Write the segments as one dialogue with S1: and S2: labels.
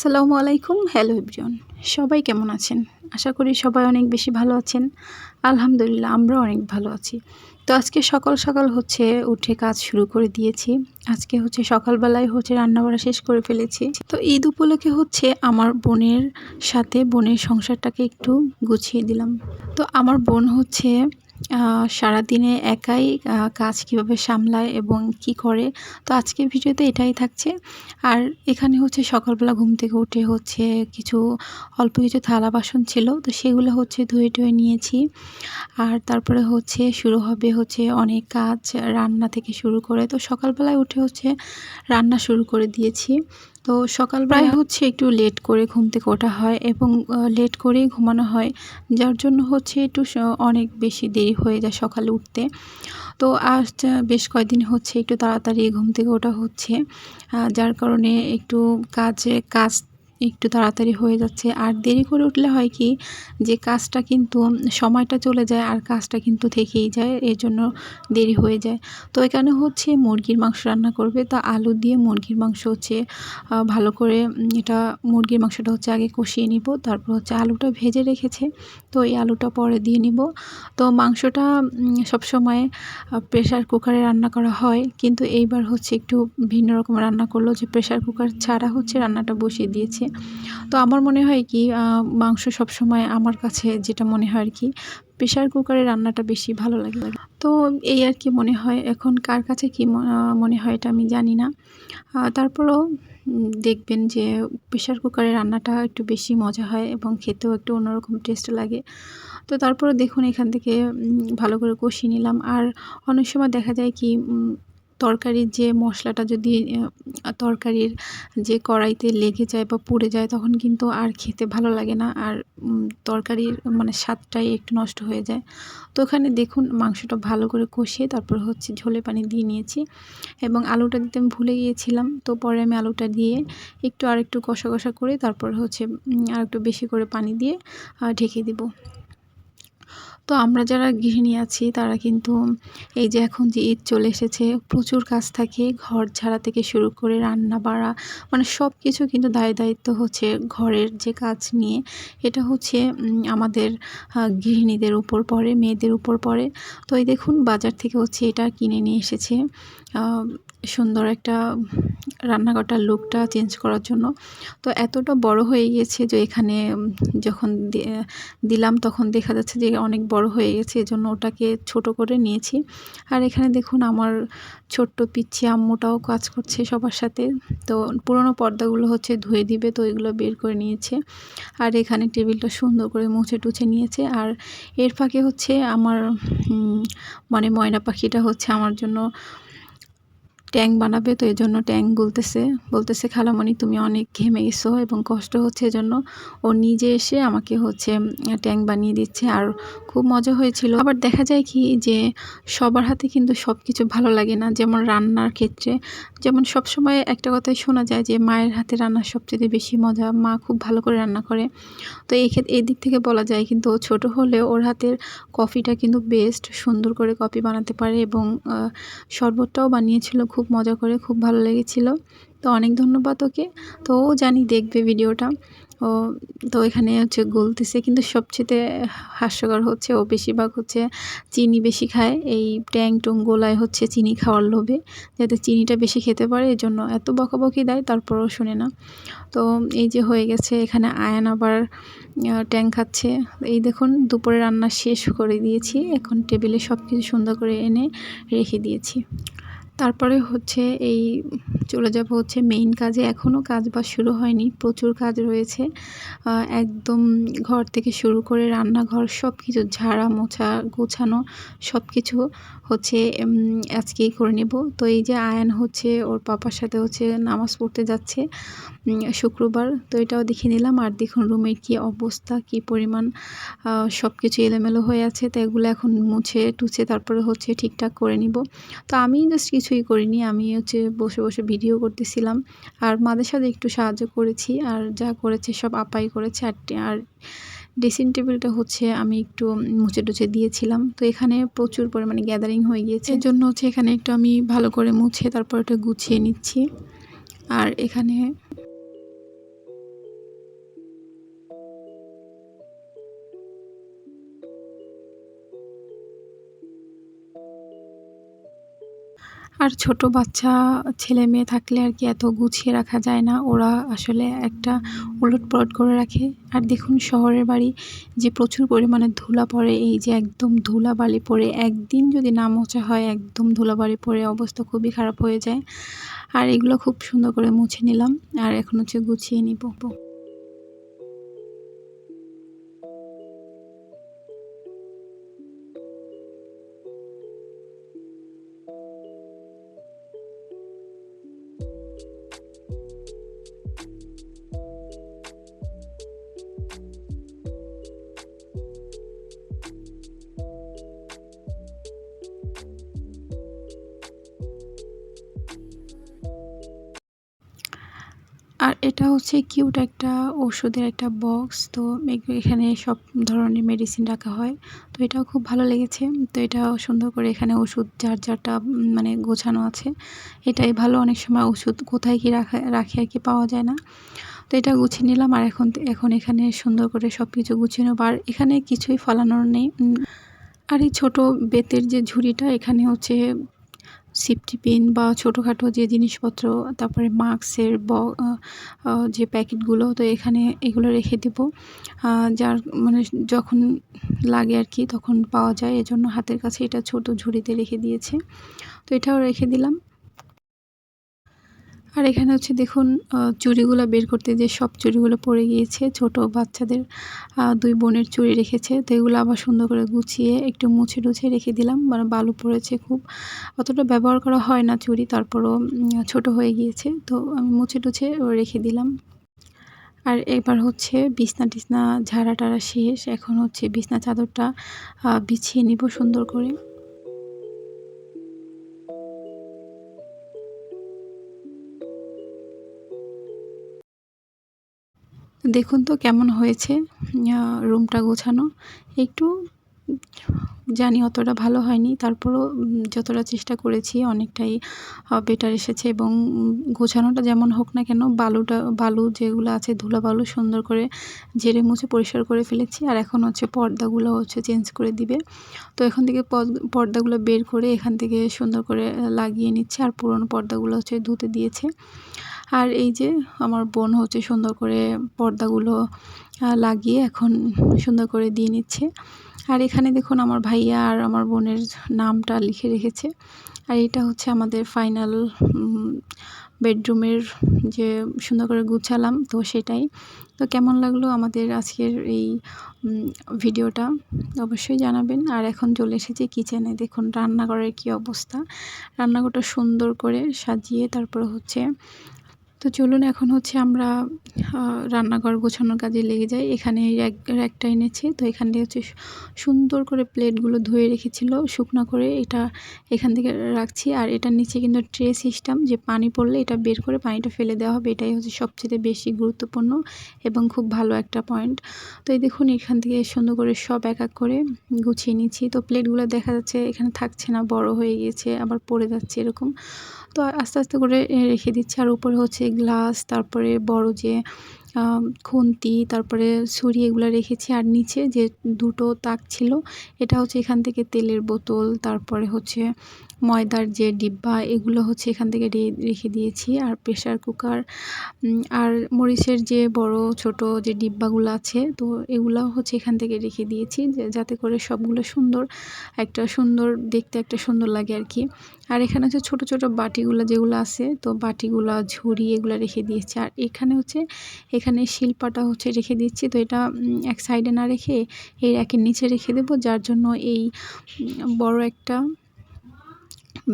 S1: আসসালামু আলাইকুম। Hello everyone, সবাই কেমন আছেন? আশা করি সবাই অনেক বেশি ভালো আছেন। আলহামদুলিল্লাহ আমরাও অনেক ভালো আছি। তো আজকে সকাল সকাল উঠে কাজ শুরু করে দিয়েছি। আজকে সকালবেলায় রান্নাবাড়া শেষ করে ফেলেছি। তো ঈদ উপলক্ষে আমার বোনের সংসারটাকে একটু গুছিয়ে দিলাম। তো আমার বোন সারাদিনে একাই কাজ কিভাবে সামলায় এবং কি করে, তো আজকের ভিডিওতে এটাই থাকছে। আর এখানে সকালবেলা ঘুম থেকে উঠে কিছু অল্প কিছু থালা বাসন ছিল, তো সেগুলো ধুয়ে টুয়ে নিয়েছি। আর তারপরে শুরু হবে অনেক কাজ, রান্না থেকে শুরু করে। তো সকালবেলায় উঠে রান্না শুরু করে দিয়েছি। তো সকালবেলায় একটু লেট করে ঘুম থেকে ওঠা হয় এবং লেট করেই ঘুমানো হয়, যার জন্য একটু অনেক বেশি দেরি হয়ে যায় সকালে উঠতে। তো আজ বেশ কয়েকদিন একটু তাড়াতাড়ি ঘুম থেকে ওঠা যার কারণে একটু কাজ একটু তাড়াতাড়ি হয়ে যাচ্ছে। আর দেরি করে উঠলে হয় কি, যে কাজটা কিন্তু সময়টা চলে যায় আর কাজটা কিন্তু থেকেই যায়, এর জন্য দেরি হয়ে যায়। তো এখানে মুরগির মাংস রান্না করবে। তো আলু দিয়ে মুরগির মাংস ভালো করে এটা মুরগির মাংসটা আগে কষিয়ে নিব, তারপর আলুটা ভেজে রেখেছে, তো এই আলুটা পরে দিয়ে নিব। তো মাংসটা সবসময় প্রেসার কুকারে রান্না করা হয়, কিন্তু এইবার একটু ভিন্ন রকম রান্না করলো, যে প্রেসার কুকার ছাড়া রান্নাটা বসিয়ে দিয়েছে। তো আমার মনে হয় কি, মাংস সবসময় আমার কাছে যেটা মনে হয় আর কি, প্রেসার কুকারে রান্নাটা বেশি ভালো লাগে। তো এই আর কি মনে হয়। এখন কার কাছে কি মনে হয় এটা আমি জানি না। তারপরেও দেখবেন যে প্রেসার কুকারে রান্নাটা একটু বেশি মজা হয় এবং খেতেও একটু অন্যরকম টেস্ট লাগে। তো তারপরে দেখুন এখান থেকে ভালো করে কষিয়ে নিলাম। আর অনেক সময় দেখা যায় কি, তরকারির যে মশলাটা যদি তরকারির যে কড়াইতে লেগে যায় বা পুড়ে যায়, তখন কিন্তু আর খেতে ভালো লাগে না, আর তরকারির মানে স্বাদটাই একটু নষ্ট হয়ে যায়। তো ওখানে দেখুন মাংসটা ভালো করে কষিয়ে তারপর ঝোলে পানি দিয়ে নিয়েছি এবং আলুটা দিতে আমি ভুলে গিয়েছিলাম। তো পরে আমি আলুটা দিয়ে আরেকটু কষা কষা করে তারপর আরেকটু বেশি করে পানি দিয়ে ঢেকে দিব। তো আমরা যারা গৃহিণী আছি তারা কিন্তু এই যে এখন যে ঈদ চলে এসেছে, প্রচুর কাজ থাকে, ঘর ঝাড়া থেকে শুরু করে রান্না বাড়া, মানে সব কিছু কিন্তু দায়িত্ব ঘরের যে কাজ নিয়ে। এটা আমাদের গৃহিণীদের উপর পড়ে, মেয়েদের উপর পড়ে। তো এই দেখুন বাজার থেকে এটা কিনে নিয়ে এসেছে সুন্দর একটা রান্নাঘরটার লুকটা চেঞ্জ করার জন্য। তো এতটা বড় হয়ে গিয়েছে যে এখানে যখন দিলাম তখন দেখা যাচ্ছে যে অনেক বড় হয়ে গেছে, এজন্য ওটাকে ছোট করে নিয়েছি। আর এখানে দেখুন আমার ছোট্ট পিচ্চি আম্মুটাও কাজ করছে সবার সাথে। তো পুরনো পর্দাগুলো ধুয়ে দিবে, তো এগুলো বের করে নিয়েছে। আর এখানে টেবিলটা সুন্দর করে মুছে টুছে নিয়েছে। আর এর ফাঁকে আমার মানে ময়না পাখিটা আমার জন্য ট্যাং বানাবে, তো এজন্য ট্যাং বলতেছে খালামণি তুমি অনেক ঘেমে গেছো এবং কষ্ট হচ্ছে, এজন্য ও নিজে এসে আমাকে ট্যাং বানিয়ে দিচ্ছে। আর খুব মজা হয়েছিল। আবার দেখা যায় কি, যে সবার হাতে কিন্তু সব কিছু ভালো লাগে না। যেমন রান্নার ক্ষেত্রে যেমন সবসময় একটা কথাই শোনা যায় যে মায়ের হাতে রান্না সবচেয়ে বেশি মজা, মা খুব ভালো করে রান্না করে। তো এই দিক থেকে বলা যায়, কিন্তু ও ছোটো হলেও ওর হাতের কফিটা কিন্তু বেস্ট, সুন্দর করে কফি বানাতে পারে এবং শরবতটাও বানিয়েছিল খুব মজা করে, খুব ভালো লেগেছিল। তো অনেক ধন্যবাদ ওকে। তো ও জানি দেখবে ভিডিওটা। ও তো এখানে গলতেছে, কিন্তু সবচেয়ে হাস্যকর ও বেশিরভাগ চিনি বেশি খায়। এই ট্যাং টুং গোলায় চিনি খাওয়ার লোভে, যাতে চিনিটা বেশি খেতে পারে, এজন্য এত বকাবকি দেয়, তারপরও শোনে না। তো এই যে হয়ে গেছে, এখানে আয়ান আবার ট্যাং খাচ্ছে। এই দেখুন দুপুরে রান্না শেষ করে দিয়েছি, এখন টেবিলে সব কিছু সুন্দর করে এনে রেখে দিয়েছি। তারপরে এই চলে যাব মেইন কাজে। এখনও কাজ বাজ শুরু হয়নি, প্রচুর কাজ রয়েছে। একদম ঘর থেকে শুরু করে রান্নাঘর সব কিছু ঝাড়া মোছা গোছানো সব কিছু আজকেই করে নেব। তো এই যে আয়ান ওর পাপার সাথে নামাজ পড়তে যাচ্ছে শুক্রবার, তো এটাও দেখে নিলাম। আর দেখুন রুমের কি অবস্থা, কি পরিমাণ সব কিছু এলোমেলো হয়ে আছে। তো এগুলো এখন মুছে টুছে তারপরে ঠিকঠাক করে নিব। তো আমি জাস্ট কিছুই করিনি, আমি বসে বসে ভিডিও করতেছিলাম আর মাদের সাথে একটু সাহায্য করেছি। আর যা করেছে সব আপাই করেছে। আর ড্রেসিং টেবিলটা আমি একটু মুছে টুছে দিয়েছিলাম। তো এখানে প্রচুর পরিমাণে গ্যাদারিং হয়ে গিয়েছে, এর জন্য এখানে একটু আমি ভালো করে মুছে তারপর এটা গুছিয়ে নিচ্ছি। আর এখানে আর ছোট বাচ্চা ছেলে-মেয়ে থাকলে আর কি এত গুছিয়ে রাখা যায় না। ওরা আসলে একটা উলটপালট করে রাখে। আর দেখুন শহরের বাড়ি যে প্রচুর পরিমাণে ধুলা পড়ে, এই যে একদম ধুলাবালি পড়ে একদিন যদি না মোছা হয় একদম ধুলাবালি পড়ে অবস্থা খুবই খারাপ হয়ে যায়। আর এগুলো খুব সুন্দর করে মুছে নিলাম। আর এখন হচ্ছে গুছিয়ে নিব। আর এটা হচ্ছে কিউট একটা ওষুধের একটা বক্স। তো এখানে সব ধরনের মেডিসিন রাখা হয়। তো এটাও খুব ভালো লেগেছে। তো এটাও সুন্দর করে এখানে ওষুধ যার যারটা মানে গোছানো আছে। এটাই ভালো, অনেক সময় ওষুধ কোথায় কি রাখে আর কি পাওয়া যায় না। তো এটা গুছিয়ে নিলাম আর এখন এখানে সুন্দর করে সবকিছু গুছিয়ে নেব। আর এখানে কিছুই ফেলানোর নেই। আর এই ছোট বেতের যে ঝুড়িটা, এখানে হচ্ছে সেফটি পিন বা ছোটোখাটো যে জিনিসপত্র, তারপরে মাস্কের যে প্যাকেটগুলো, তো এখানে এগুলো রেখে দেব। যার মানে যখন লাগে আর কি তখন পাওয়া যায়, এজন্য হাতের কাছে এটা ছোট ঝুড়িতে রেখে দিয়েছে। তো এটাও রেখে দিলাম। আর এখানে হচ্ছে দেখুন চুড়িগুলো বের করতে যে সব চুড়িগুলো পড়ে গিয়েছে। ছোট বাচ্চাদের ২ বোনের চুড়ি রেখেছে। তো এগুলো আবার সুন্দর করে গুছিয়ে একটু মুছে-টুছে রেখে দিলাম। মানে বালু পড়েছে খুব। অতটা ব্যবহার করা হয় না চুড়ি, তারপরও ছোট হয়ে গিয়েছে। তো আমি মুছে-টুছে রেখে দিলাম। আর এবার হচ্ছে বিছনা-টিছনা ঝাড়া-টাড়া শেষ। এখন হচ্ছে বিছনা চাদরটা বিছিয়ে নিব সুন্দর করে। দেখুন তো কেমন হয়েছে রুমটা গোছানো। একটু জানি অতটা ভালো হয়নি, তারপরও যতটা চেষ্টা করেছি অনেকটাই বেটার এসেছে। এবং গোছানোটা যেমন হোক না কেন, বালু যেগুলো আছে ধুলাবালু সুন্দর করে ঝেড়ে মুছে পরিষ্কার করে ফেলেছি। আর এখন হচ্ছে পর্দাগুলো হচ্ছে চেঞ্জ করে দিবে। তো এখান থেকে পর্দাগুলো বের করে এখান থেকে সুন্দর করে লাগিয়ে নিচ্ছে। আর পুরনো পর্দাগুলো হচ্ছে ধুতে দিয়েছে। আর এই যে আমার বোন হচ্ছে সুন্দর করে পর্দাগুলো লাগিয়ে এখন সুন্দর করে দিয়ে নিচ্ছে। আর এখানে দেখুন আমার ভাইয়া আর আমার বোনের নামটা লিখে রেখেছে। আর এটা হচ্ছে আমাদের ফাইনাল বেডরুমের যে সুন্দর করে গুছালাম, তো সেটাই। তো কেমন লাগলো আমাদের আজকের এই ভিডিওটা অবশ্যই জানাবেন। আর এখন চলে এসেছি কিচেনে। দেখুন রান্নাঘরের কী অবস্থা। রান্নাঘরটা সুন্দর করে সাজিয়ে তারপরে হচ্ছে, তো চলুন এখন হচ্ছে আমরা রান্নাঘর গোছানোর কাজে লেগে যাই। এখানে র্যাকটা এনেছে। তো এখান থেকে হচ্ছে সুন্দর করে প্লেটগুলো ধুয়ে রেখেছিল শুকনা করে, এটা এখান থেকে রাখছি। আর এটার নিচে কিন্তু ট্রে সিস্টেম, যে পানি পড়লে এটা বের করে পানিটা ফেলে দেওয়া হবে। এটাই হচ্ছে সবচেয়ে বেশি গুরুত্বপূর্ণ এবং খুব ভালো একটা পয়েন্ট। তো এই দেখুন এখান থেকে সুন্দর করে সব এক এক করে গুছিয়ে নিচ্ছি। তো প্লেটগুলো দেখা যাচ্ছে এখানে থাকছে না, বড় হয়ে গিয়েছে, আবার পড়ে যাচ্ছে এরকম। তো আস্তে আস্তে করে রেখে দিচ্ছি। আর উপরে হচ্ছে গ্লাস, তারপরে বড় যে খুন্তি, তারপরে ছুরি, এগুলো রেখেছি। আর নিচে যে দুটো তাক ছিল, এটা হচ্ছে এখান থেকে তেলের বোতল, তারপরে হচ্ছে ময়দার যে ডিব্বা, এগুলো হচ্ছে এখান থেকে রেখে দিয়েছি। আর প্রেসার কুকার, আর মরিচের যে বড় ছোট যে ডিব্বাগুলো আছে, তো এগুলাও হচ্ছে এখান থেকে রেখে দিয়েছি, যাতে করে সবগুলো সুন্দর দেখতে একটা সুন্দর লাগে আর কি। আর এখানে হচ্ছে ছোট ছোট বাটিগুলো যেগুলো আছে, তো বাটিগুলা ঝুড়ি এগুলো রেখে দিয়েছি। আর এখানে শিলপাটা হচ্ছে রেখে দিচ্ছি। তো এটা এক সাইডে না রেখে এই র্যাকের নিচে রেখে দেবো, যার জন্য এই বড় একটা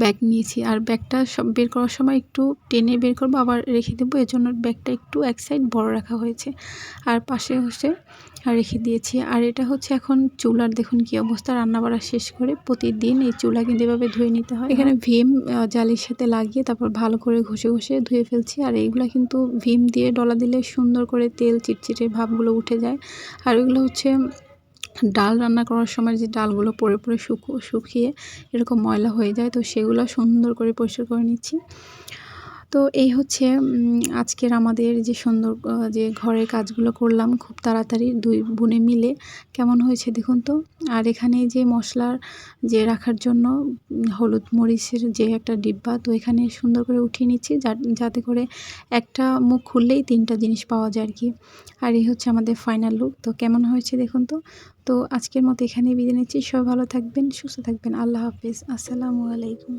S1: ব্যাগ নিয়েছি। আর ব্যাগটা সব বের করার সময় একটু টেনে বের করবো, আবার রেখে দেবো, এজন্য ব্যাগটা একটু এক সাইড বড় রাখা হয়েছে। আর পাশে হচ্ছে রেখে দিয়েছি। আর এটা হচ্ছে এখন চুলার দেখুন কি অবস্থা। রান্না বাড়া শেষ করে প্রতিদিন এই চুলা কিন্তু এভাবে ধুয়ে নিতে হয়। এখানে ভীম জালির সাথে লাগিয়ে তারপর ভালো করে ঘষে ঘষে ধুয়ে ফেলছি। আর এইগুলা কিন্তু ভীম দিয়ে ডলা দিলে সুন্দর করে তেল চিটচিটে ভাবগুলো উঠে যায়। আর এগুলো হচ্ছে ডাল রান্না করার সময় যে ডালগুলো পড়ে পড়ে শুকিয়ে এরকম ময়লা হয়ে যায়, তো সেগুলো সুন্দর করে পরিষ্কার করে নিচ্ছি। তো এই হচ্ছে আজকের আমাদের যে সুন্দর যে ঘরের কাজগুলো করলাম খুব তাড়াতাড়ি ২ বোনে মিলে। কেমন হয়েছে দেখুন তো। আর এখানে যে মসলার যে রাখার জন্য হলুদ মরিচের যে একটা ডিব্বা, তো এখানে সুন্দর করে উঠিয়ে নিচ্ছি যাতে করে একটা মুখ খুললেই ৩টা জিনিস পাওয়া যায় আরকি। আর এই হচ্ছে আমাদের ফাইনাল লুক। তো কেমন হয়েছে দেখুন তো। তো আজকের মতো এখানেই বিদায় নিচ্ছি। সবাই ভালো থাকবেন, সুস্থ থাকবেন। আল্লাহ হাফেজ। আসসালামু আলাইকুম।